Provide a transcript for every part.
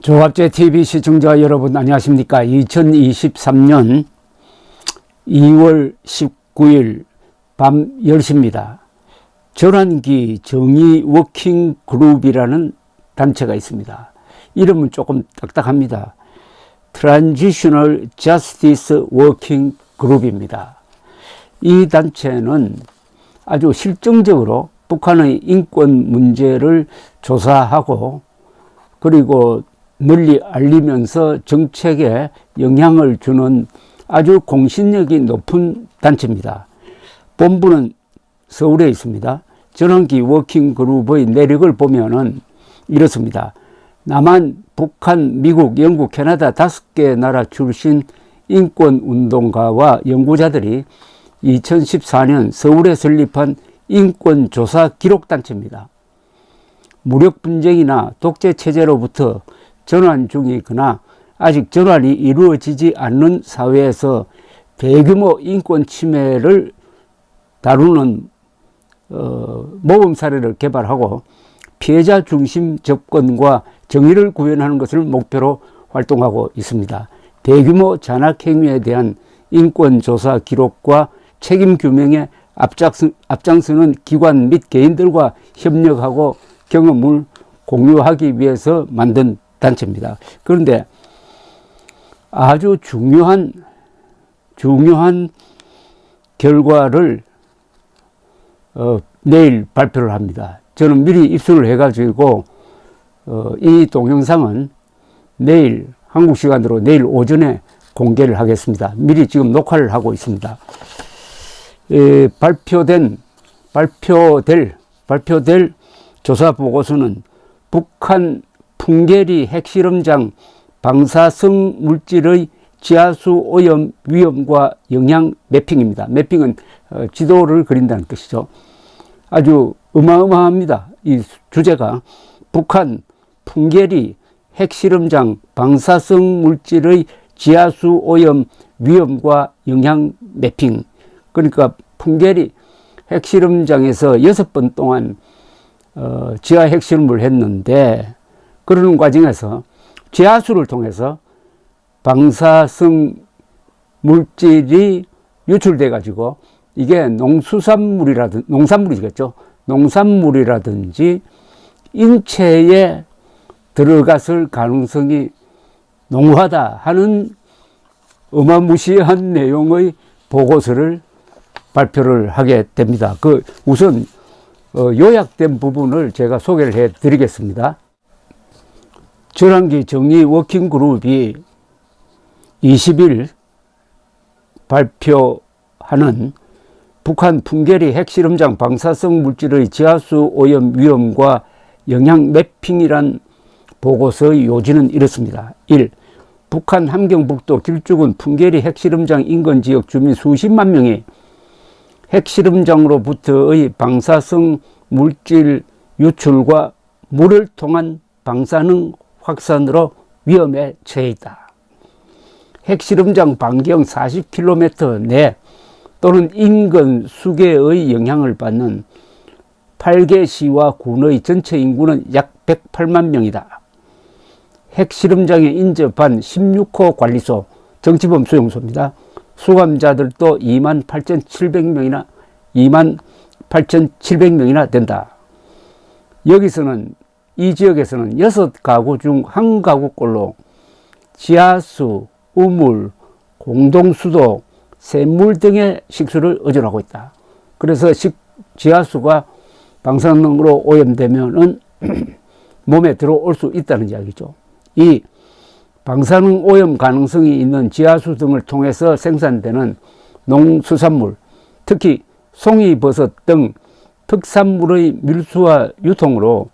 조갑제 TV 시청자 여러분 안녕하십니까. 2023년 2월 19일 밤 10시입니다. 전환기 정의 워킹 그룹이라는 단체가 있습니다. 이름은 조금 딱딱합니다. Transitional Justice Working Group입니다. 이 단체는 아주 실증적으로 북한의 인권 문제를 조사하고 그리고 널리 알리면서 정책에 영향을 주는 아주 공신력이 높은 단체입니다. 본부는 서울에 있습니다. 전환기 워킹그룹의 내력을 보면은 이렇습니다. 남한, 북한, 미국, 영국, 캐나다 5개 나라 출신 인권운동가와 연구자들이 2014년 서울에 설립한 인권조사 기록단체입니다. 무력분쟁이나 독재체제로부터 전환 중이거나 아직 전환이 이루어지지 않는 사회에서 대규모 인권 침해를 다루는 모범 사례를 개발하고 피해자 중심 접근과 정의를 구현하는 것을 목표로 활동하고 있습니다. 대규모 잔악행위에 대한 인권조사 기록과 책임 규명에 앞장서는 기관 및 개인들과 협력하고 경험을 공유하기 위해서 만든 단체입니다. 그런데 아주 중요한 결과를 내일 발표를 합니다. 저는 미리 입수를 해가지고 이 동영상은 내일 한국 시간으로 내일 오전에 공개를 하겠습니다. 미리 지금 녹화를 하고 있습니다. 발표될 조사 보고서는 북한 풍계리 핵실험장 방사성 물질의 지하수 오염 위험과 영향 매핑입니다. 매핑은 지도를 그린다는 뜻이죠. 아주 어마어마합니다. 이 주제가 북한 풍계리 핵실험장 방사성 물질의 지하수 오염 위험과 영향 매핑. 그러니까 풍계리 핵실험장에서 6번 동안 지하 핵실험을 했는데 그러는 과정에서 지하수를 통해서 방사성 물질이 유출돼 가지고 이게 농산물이라든지 인체에 들어갔을 가능성이 농후하다 하는 어마무시한 내용의 보고서를 발표를 하게 됩니다. 우선 요약된 부분을 제가 소개를 해 드리겠습니다. 전환기 정의 워킹그룹이 20일 발표하는 북한 풍계리 핵실험장 방사성 물질의 지하수 오염 위험과 영향 매핑이란 보고서의 요지는 이렇습니다. 1. 북한 함경북도 길쭉은 풍계리 핵실험장 인근 지역 주민 수십만 명이 핵실험장으로부터의 방사성 물질 유출과 물을 통한 방사능 확산으로 위험에 처해 있다. 핵실험장 반경 40km 내 또는 인근 수계의 영향을 받는 8개 시와 군의 전체 인구는 약 108만 명이다. 핵실험장에 인접한 16호 관리소, 정치범 수용소입니다. 수감자들도 28,700명이나 된다. 이 지역에서는 6가구 중 1가구꼴로 지하수, 우물, 공동수도, 샘물 등의 식수를 의존하고 있다. 그래서 지하수가 방사능으로 오염되면은 몸에 들어올 수 있다는 이야기죠. 2. 방사능 오염 가능성이 있는 지하수 등을 통해서 생산되는 농수산물, 특히 송이버섯 등 특산물의 밀수와 유통으로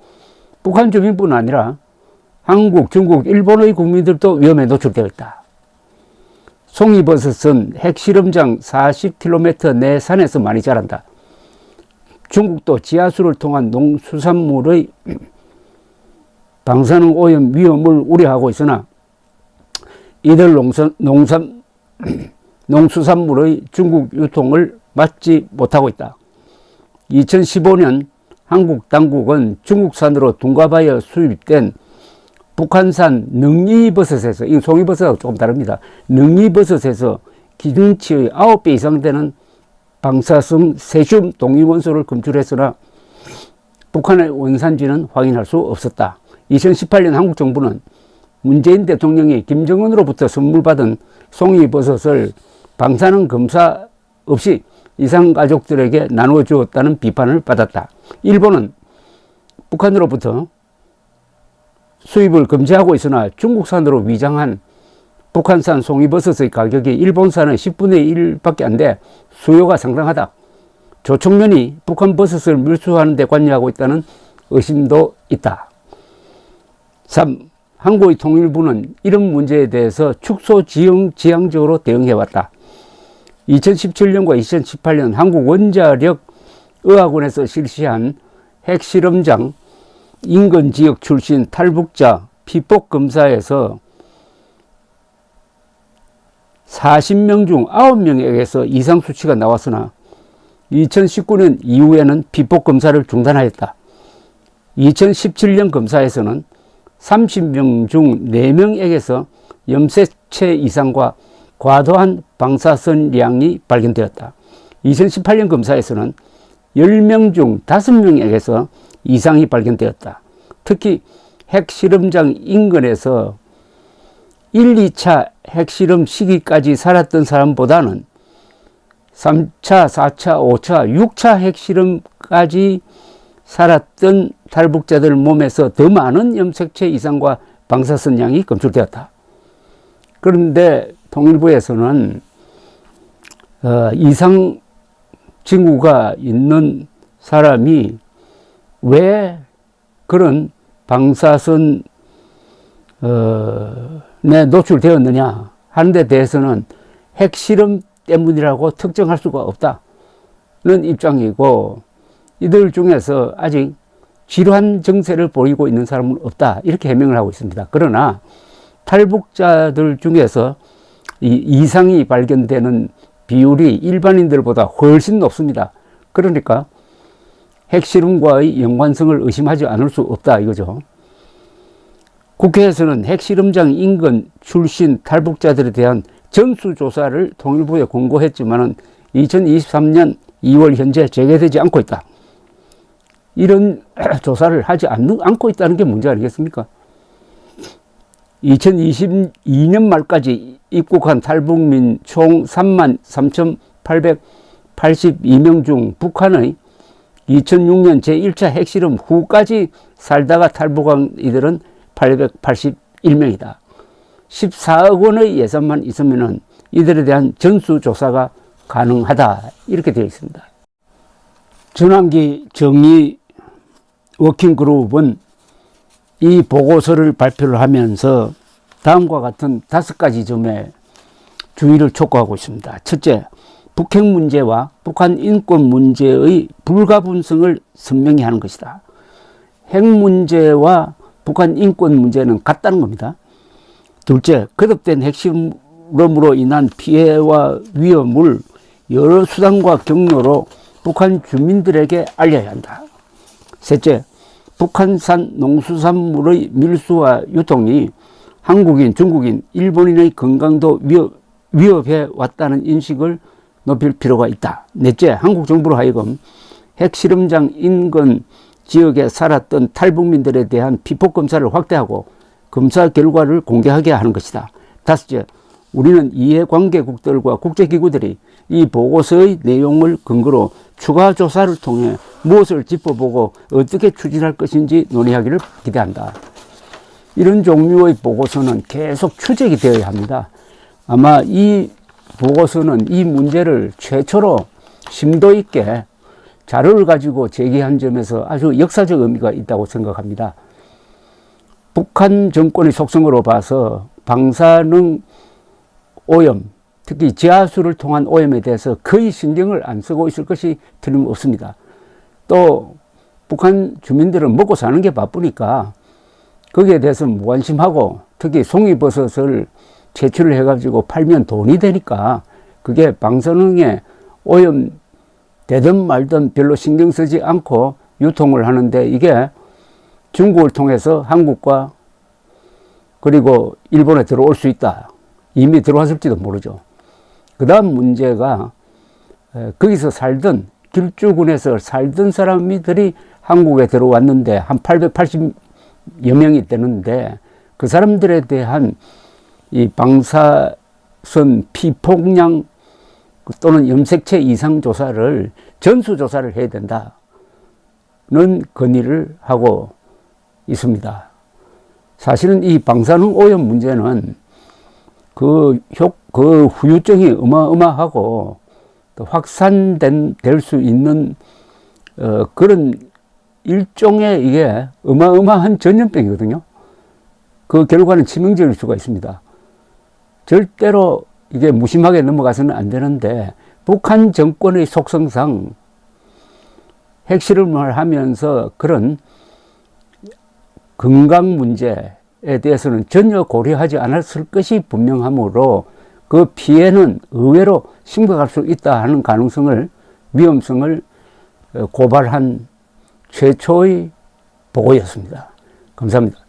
북한 주민뿐 아니라 한국, 중국, 일본의 국민들도 위험에 노출되어 있다. 송이버섯은 핵실험장 40km 내 산에서 많이 자란다. 중국도 지하수를 통한 농수산물의 방사능 오염 위험을 우려하고 있으나 이들 농수산물의 중국 유통을 막지 못하고 있다. 2015년 한국 당국은 중국산으로 둔갑하여 수입된 북한산 능이버섯에서, 이 송이버섯하고 조금 다릅니다. 능이버섯에서 기준치의 9배 이상 되는 방사성 세슘 동위원소를 검출했으나 북한의 원산지는 확인할 수 없었다. 2018년 한국 정부는 문재인 대통령이 김정은으로부터 선물 받은 송이버섯을 방사능 검사 없이 이산 가족들에게 나누어 주었다는 비판을 받았다. 일본은 북한으로부터 수입을 금지하고 있으나 중국산으로 위장한 북한산 송이버섯의 가격이 일본산의 10분의 1밖에 안 돼 수요가 상당하다. 조총련이 북한 버섯을 밀수하는 데 관여하고 있다는 의심도 있다. 3. 한국의 통일부는 이런 문제에 대해서 축소지향적으로 대응해왔다. 2017년과 2018년 한국원자력의학원에서 실시한 핵실험장 인근 지역 출신 탈북자 피폭 검사에서 40명 중 9명에게서 이상 수치가 나왔으나 2019년 이후에는 피폭 검사를 중단하였다. 2017년 검사에서는 30명 중 4명에게서 염색체 이상과 과도한 방사선량이 발견되었다. 2018년 검사에서는 10명 중 5명에게서 이상이 발견되었다. 특히 핵실험장 인근에서 1, 2차 핵실험 시기까지 살았던 사람보다는 3차, 4차, 5차, 6차 핵실험까지 살았던 탈북자들 몸에서 더 많은 염색체 이상과 방사선량이 검출되었다. 그런데 통일부에서는 이상 징후가 있는 사람이 왜 그런 방사선에 노출되었느냐 하는 데 대해서는 핵실험 때문이라고 특정할 수가 없다는 입장이고, 이들 중에서 아직 질환 증세를 보이고 있는 사람은 없다, 이렇게 해명을 하고 있습니다. 그러나 탈북자들 중에서 이 이상이 발견되는 비율이 일반인들보다 훨씬 높습니다. 그러니까 핵실험과의 연관성을 의심하지 않을 수 없다 이거죠. 국회에서는 핵실험장 인근 출신 탈북자들에 대한 전수조사를 통일부에 공고했지만 2023년 2월 현재 재개되지 않고 있다. 이런 조사를 하지 않고 있다는 게 문제 아니겠습니까? 2022년 말까지 입국한 탈북민 총 33,882명 중 북한의 2006년 제1차 핵실험 후까지 살다가 탈북한 이들은 881명이다. 14억 원의 예산만 있으면 이들에 대한 전수조사가 가능하다, 이렇게 되어 있습니다. 전환기 정의 워킹그룹은 이 보고서를 발표를 하면서 다음과 같은 5가지 점에 주의를 촉구하고 있습니다. 첫째, 북핵 문제와 북한 인권 문제의 불가분성을 선명히 하는 것이다. 핵 문제와 북한 인권 문제는 같다는 겁니다. 둘째, 거듭된 핵실험으로 인한 피해와 위험을 여러 수단과 경로로 북한 주민들에게 알려야 한다. 셋째, 북한산 농수산물의 밀수와 유통이 한국인, 중국인, 일본인의 건강도 위협해 왔다는 인식을 높일 필요가 있다. 넷째, 한국 정부로 하여금 핵실험장 인근 지역에 살았던 탈북민들에 대한 피폭 검사를 확대하고 검사 결과를 공개하게 하는 것이다. 다섯째, 우리는 이해관계국들과 국제기구들이 이 보고서의 내용을 근거로 추가 조사를 통해 무엇을 짚어보고 어떻게 추진할 것인지 논의하기를 기대한다. 이런 종류의 보고서는 계속 추적이 되어야 합니다. 아마 이 보고서는 이 문제를 최초로 심도 있게 자료를 가지고 제기한 점에서 아주 역사적 의미가 있다고 생각합니다. 북한 정권의 속성으로 봐서 방사능 오염, 특히 지하수를 통한 오염에 대해서 거의 신경을 안 쓰고 있을 것이 틀림없습니다. 또 북한 주민들은 먹고 사는 게 바쁘니까 거기에 대해서 무관심하고, 특히 송이버섯을 채취를 해가지고 팔면 돈이 되니까 그게 방사능에 오염 되든 말든 별로 신경 쓰지 않고 유통을 하는데, 이게 중국을 통해서 한국과 그리고 일본에 들어올 수 있다. 이미 들어왔을지도 모르죠. 그 다음 문제가 거기서 살던 길주군에서 살던 사람들이 한국에 들어왔는데 한 880여 명이 되는데 그 사람들에 대한 이 방사선 피폭량 또는 염색체 이상 조사를 전수조사를 해야 된다는 건의를 하고 있습니다. 사실은 이 방사능 오염 문제는 그 후유증이 어마어마하고 또 확산될 수 있는 그런 일종의 이게 어마어마한 전염병이거든요. 그 결과는 치명적일 수가 있습니다. 절대로 이게 무심하게 넘어가서는 안 되는데 북한 정권의 속성상 핵실험을 하면서 그런 건강 문제에 대해서는 전혀 고려하지 않았을 것이 분명하므로 그 피해는 의외로 심각할 수 있다 하는 가능성을, 위험성을 고발한 최초의 보고였습니다. 감사합니다.